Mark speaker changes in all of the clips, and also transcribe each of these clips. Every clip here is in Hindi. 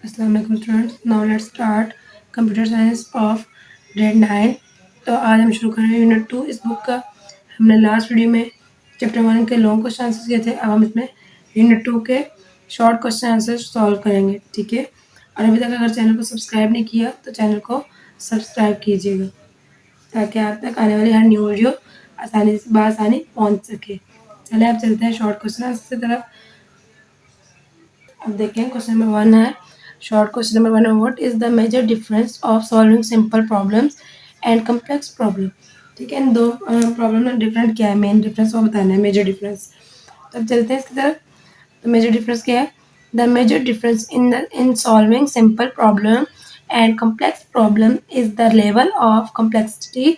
Speaker 1: अस्सलाम वालेकुम students, now let's start computer science of grade 9। तो आज हम शुरू कर रहे हैं यूनिट 2 इस बुक का। हमने लास्ट वीडियो में चैप्टर 1 के लॉन्ग क्वेश्चन आंसर किए थे। अब हम इसमें यूनिट 2 के शॉर्ट क्वेश्चन आंसर सॉल्व करेंगे, ठीक है। और अभी तक अगर चैनल को सब्सक्राइब नहीं किया तो चैनल को सब्सक्राइब कीजिएगा ताकि आप तक आने वाली हर न्यू वीडियो आसानी से बासानी पहुँच सके। चलिए आप चलते हैं शॉर्ट क्वेश्चन आंसर की तरफ। अब देखें क्वेश्चन नंबर 1 है। शॉर्ट क्वेश्चन नंबर 1 है, what is the major difference of solving simple problems and complex problem. ठीक है, इन दो प्रॉब्लम में डिफरेंट क्या है, मेन डिफरेंस वो बताना है, मेजर डिफरेंस। तो अब चलते हैं इसकी तरफ। तो मेजर डिफरेंस क्या है? The major difference in solving simple problem and complex problem is the level of complexity,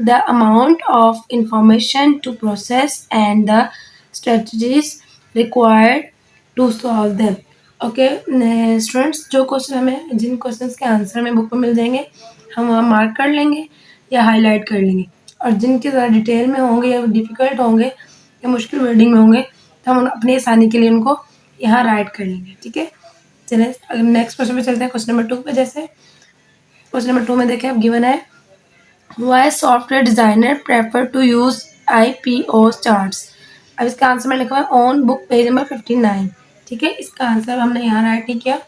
Speaker 1: the amount of information to process and the strategies required to solve them. Okay students, जो क्वेश्चन हमें जिन क्वेश्चंस के आंसर हमें बुक में मिल जाएंगे हम वहाँ मार्क कर लेंगे या हाईलाइट कर लेंगे, और जिनके ज़्यादा डिटेल में होंगे या डिफ़िकल्ट होंगे या मुश्किल वर्डिंग में होंगे तो हम अपनी आसानी के लिए उनको यहाँ राइट कर लेंगे, ठीक है। चलिए अगर नेक्स्ट क्वेश्चन पे चलते हैं, क्वेश्चन नंबर 2 पे। जैसे क्वेश्चन नंबर 2 में देखें, अब गिवन है Why software designer prefer to use IPO charts। अब इसका आंसर मैंने लिखा है ऑन बुक पेज नंबर 59, ठीक है। इसका आंसर हमने यहाँ राइट नहीं किया,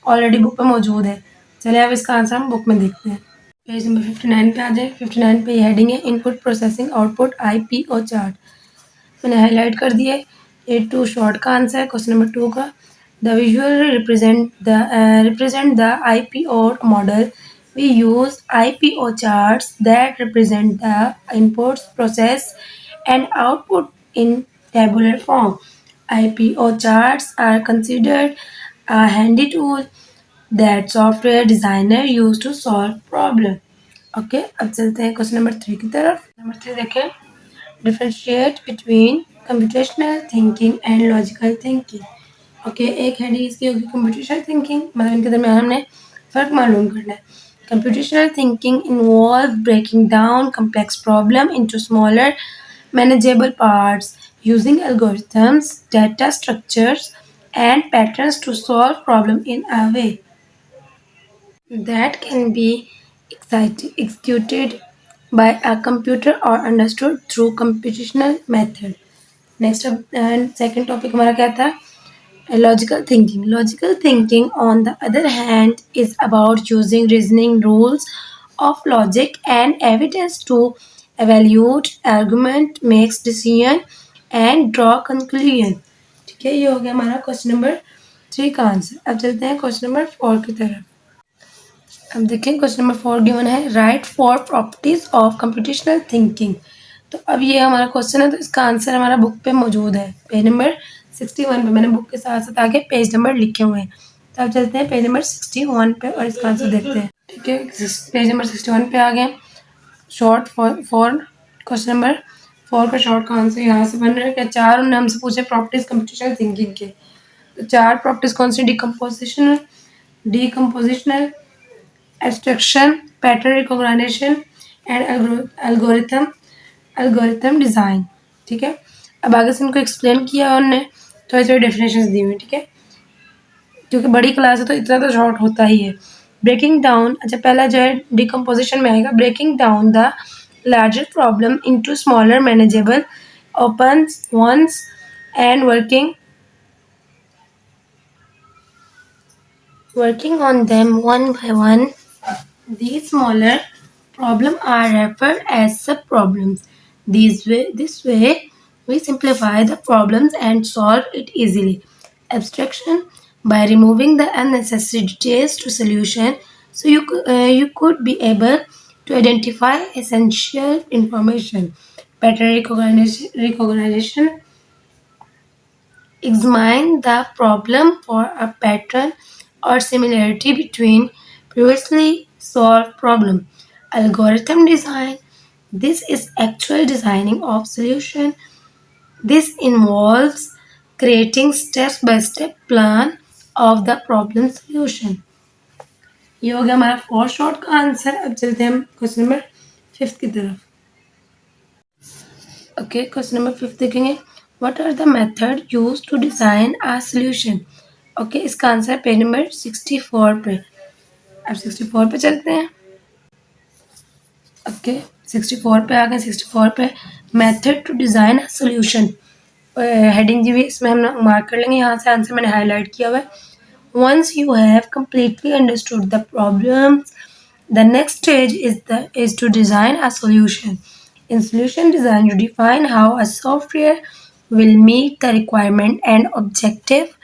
Speaker 1: ऑलरेडी बुक पे मौजूद है। चलिए अब इसका आंसर हम बुक में देखते हैं। पेज नंबर 59 पे आ जाए। 59 पे हेडिंग है input processing output IPO chart, मैंने हाईलाइट कर दिया है। ये 2 शॉर्ट का आंसर है क्वेश्चन नंबर 2 का। The visual represent the IPO model. We use IPO charts that represent the inputs, process, and output in tabular form. IPO charts are considered a handy tool that software designer use to solve problem. Okay अब चलते हैं क्वेश्चन नंबर 3 की तरफ। नंबर 3 देखें, differentiate between computational thinking and logical thinking. Okay, एक हेडिंग इसकी होगी कंप्यूटेशनल थिंकिंग, मतलब इनके दरमियान हमने फ़र्क मालूम करना है। Computational thinking involves breaking down complex problems into smaller, manageable parts using algorithms, data structures, and patterns to solve problems in a way that can be executed by a computer or understood through computational method. Next up and second topic हमारा क्या था? Logical thinking. Logical thinking, on the other hand, is about using reasoning rules of logic and evidence to evaluate argument, makes decision, and draw conclusion. ठीक है, ये हो गया हमारा क्वेश्चन नंबर 3 का आंसर। अब चलते हैं क्वेश्चन नंबर 4 की तरफ। अब देखें क्वेश्चन नंबर 4 गिवन है, right 4 properties of computational thinking. तो अब ये हमारा क्वेश्चन है, तो इसका आंसर हमारा बुक पे मौजूद है पेज नंबर 61 पे। मैंने बुक के साथ साथ आगे पेज नंबर लिखे हुए हैं। तो अब चलते हैं पेज नंबर 61 पे और इसका आंसर देखते हैं, ठीक है। पेज नंबर 61 पे आ गए। शॉर्ट फॉर क्वेश्चन नंबर 4 का शॉर्ट का आंसर यहाँ से बन रहा है क्या? 4 उन्होंने हमसे पूछे प्रॉपर्टीज कंप्यूटेशनल थिंकिंग के। तो 4 प्रॉपर्टीज कौन सी? Decompositional, abstraction, pattern recognition and algorithm design, ठीक है। अब आगे से इनको एक्सप्लेन किया उन्होंने, थोड़ी थोड़ी डेफिनेशंस दी हुई, ठीक है, क्योंकि बड़ी क्लास है तो इतना तो शॉर्ट होता ही है। ब्रेकिंग डाउन, अच्छा पहला जो है डिकम्पोजिशन में आएगा, breaking down the larger problem into smaller manageable open once and working on them one by one. These smaller problems are referred as sub-problems. This way, we simplify the problems and solve it easily. Abstraction, by removing the unnecessary details to solution, so you could be able to identify essential information. Pattern recognition, examine the problem for a pattern or similarity between previously solved problem. Algorithm design, this is actual designing of solution. This involves creating step-by-step plan of the problem solution. ये हो गया हमारा 4 शॉर्ट का आंसर। अब चलते हैं हम क्वेश्चन नंबर 5 की तरफ। ओके, क्वेश्चन नंबर 5 देखेंगे, what are the method used to design a solution. Okay, इसका आंसर पेज नंबर 64 पे। अब 64 पे चलते हैं। ओके, 64 पे आ गए। 64 पे method to design a solution heading दी हुई, इसमें हम मार्क कर लेंगे। यहाँ से आंसर मैंने हाईलाइट किया हुआ है। Once you have completely understood the problems, the next stage is to design a solution. In solution design, you define how a software will meet the requirement and objective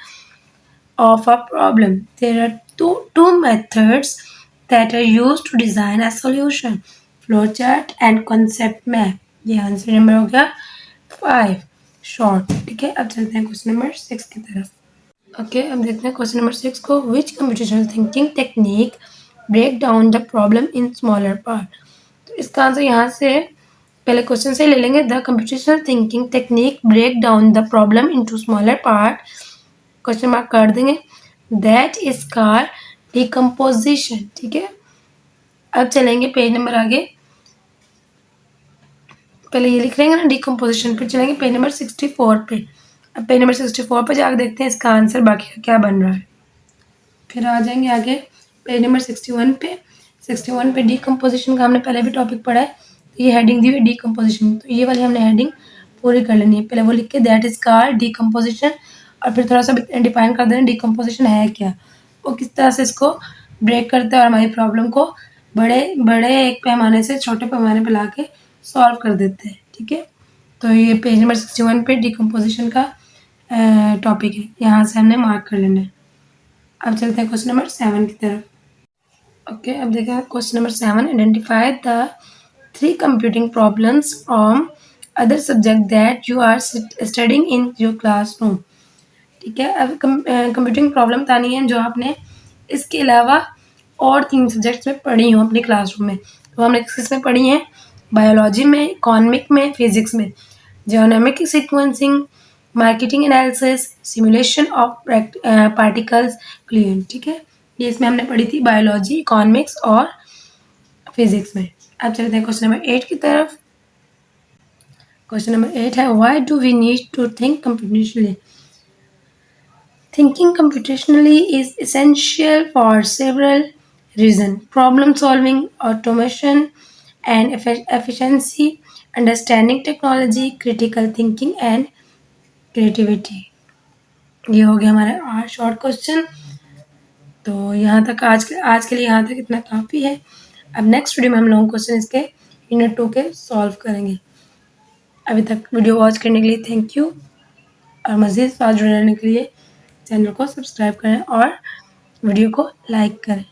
Speaker 1: of a problem. There are two methods that are used to design a solution: flowchart and concept map. ये आंसर नंबर हो गया 5 शॉर्ट। ठीक है, अब चलते हैं क्वेश्चन नंबर 6 की तरफ। ओके, अब देखते हैं क्वेश्चन नंबर 6 को। Which computational thinking technique break down the problem in smaller part. तो इसका आंसर यहाँ से पहले क्वेश्चन से ले लेंगे। The computational thinking technique break down the problem into smaller part, question mark कर देंगे। That is called decomposition. ठीक है, अब चलेंगे पेज नंबर आगे। पहले ये लिख लेंगे ना डिकम्पोजिशन, फिर चलेंगे पेज नंबर 64 पे। अब पेज नंबर 64 पे जाकर देखते हैं इसका आंसर बाकी का क्या बन रहा है। फिर आ जाएंगे आगे पेज नंबर 61 पे। 61 पे डिकम्पोजिशन का हमने पहले भी टॉपिक पढ़ा है। ये हेडिंग दी हुई डिकम्पोजिशन, तो ये वाली हमने हेडिंग पूरी कर लेनी है। पहले वो लिख के दैट इज कॉल्ड डिकम्पोजिशन, और फिर थोड़ा सा डिफाइन कर देना डिकम्पोजिशन है क्या, वो किस तरह से इसको ब्रेक करते हैं और हमारी प्रॉब्लम को बड़े बड़े एक पैमाने से छोटे पैमाने पर ला के सॉल्व कर देते हैं। ठीक है, तो ये पेज नंबर 61 पे डिकम्पोजिशन का टॉपिक है, यहाँ से हमने मार्क कर लेना है। अब चलते हैं क्वेश्चन नंबर 7 की तरफ। ओके, अब देखिए question number 7। Identify the 3 computing problems from other subject that you are studying in your classroom. ठीक है, अब कंप्यूटिंग प्रॉब्लम बतानी है जो आपने इसके अलावा और 3 सब्जेक्ट्स में पढ़ी हो अपनी क्लासरूम में। तो हमने किस में पढ़ी हैं? बायोलॉजी में, इकोनॉमिक में, फिजिक्स में। Genomic sequencing, marketing analysis, simulation of particles clear. ठीक है, ये इसमें हमने पढ़ी थी बायोलॉजी, इकोनॉमिक्स और फिजिक्स में। अब चलते हैं क्वेश्चन नंबर 8 की तरफ। क्वेश्चन नंबर 8 है why do we need to think computationally. Thinking computationally is essential for several reasons: problem solving, automation, and efficiency, understanding technology, critical thinking, and creativity. ये हो गया हमारा 8 शॉर्ट क्वेश्चन। तो यहाँ तक आज के लिए यहाँ तक इतना काफ़ी है। अब नेक्स्ट वीडियो में हम लॉन्ग क्वेश्चन इसके यूनिट 2 के सॉल्व करेंगे। अभी तक वीडियो वॉच करने के लिए थैंक यू, और मज़ीद साथ जुड़े रहने के लिए चैनल को सब्सक्राइब करें और वीडियो को लाइक करें।